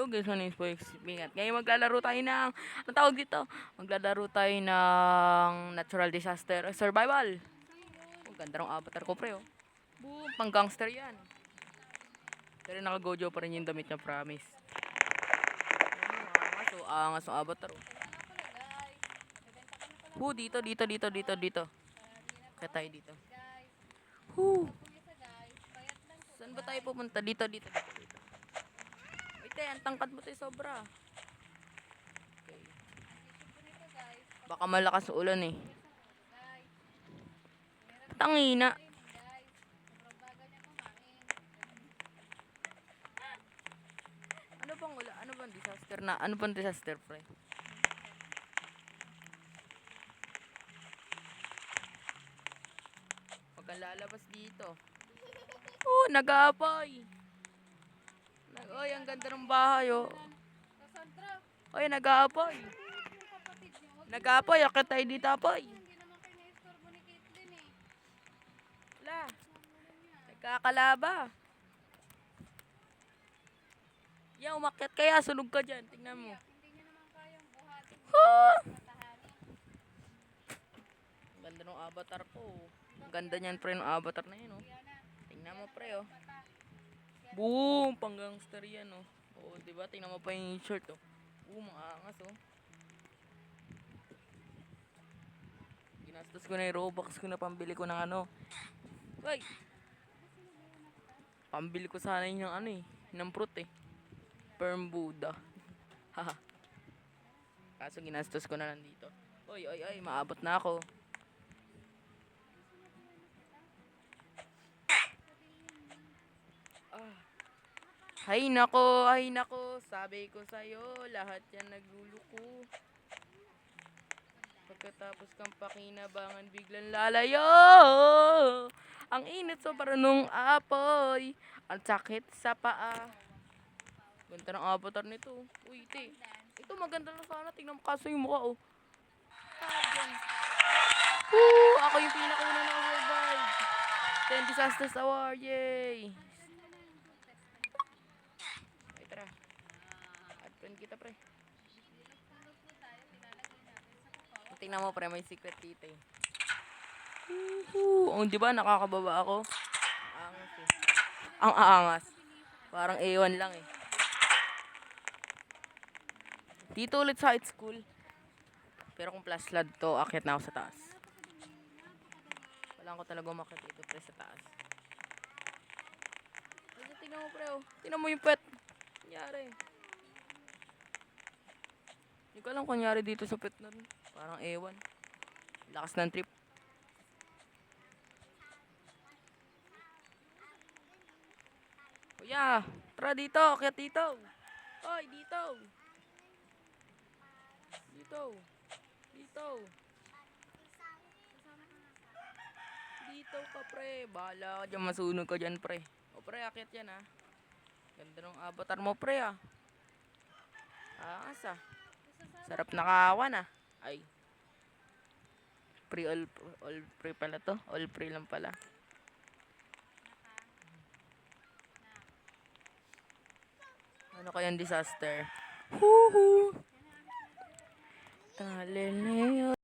Hello guys, my name is Boy Bingat. Ngayon maglalaro tayo ng, ano tawag dito? Maglalaro tayo ng natural disaster survival. Oh, ganda ng avatar ko pre oh. Boom, pang gangster yan. Pero naka-gojo pa rin yung damit niya, promise. Angas ang avatar oh. Dito. Kaya tayo dito. Saan ba tayo pupunta? Dito. Wait ang tangkad mo tayo sobra. Okay. Baka malakas ulan eh. Tangina. Ano bang disaster na? Ano bang disaster, pre? Huwag kang lalabas dito. Oh, nag-aapay. Oy, ang ganda ng bahay, oh. Oy, nag-aapay. Nag-aapay, akit tayo dito, apoy. Wala. Nagkakalaba. Ya, umakyat kaya, sunog ka dyan. Tingnan mo. Oh! Ang ganda ng avatar ko. Ang ganda niyan, pre, ng avatar na yun, oh. Tingnan mo, pre, oh. Boom! Pang gangster yan, oh. Oh, diba? Tingnan mo pa yung shirt, oh. Boom, angas, oh. Ginastos ko na yung Robux ko na pambili ko ng ano. Uy! Pambili ko sana yun ng ano eh. Ng fruit eh. Perm Buddha. Haha. Kaso ginastos ko na lang dito. Oy, maabot na ako. Ay nako, sabi ko sa'yo, lahat yan nagluluko. Pagkatapos kang pakinabangan, biglang lalayo. Ang init sobra nung apoy. Ang sakit sa paa. Ganda ng avatar nito. Uy, ito maganda na sana. Tingnan mo kaso yung mukha, oh. Ako yung pinakauna na survive. 10 Disasters Award, yay! Ay, tara. Add friend kita, pre. Tingnan mo, pre, may secret dito eh. Oh, di ba nakakababa ako? Angas eh. Ang aangas. Parang A1 lang eh. Dito ulit sa high school. Pero kung plus slot to, akyat na ako sa taas. Kailangan ko talaga umakyat dito, pre, sa taas. Kasi tingnan mo, pre, oh. Tingnan mo yung pet. Nangyari. Hindi ko alam kung nangyari dito sa pet na rin. Parang A1. Lakas ng trip. Kuya, tara dito, akyat dito. Hoy, dito. Dito ka, pre. Bahala ka dyan, masunog ka dyan, pre. O, pre, akyat yan, ha. Ganda ng avatar mo, pre, ah. Asa. Sarap nakawan, ah. Ay. All free pala to. All free lang pala. Ano kayang disaster? Huhu. Taleleyo.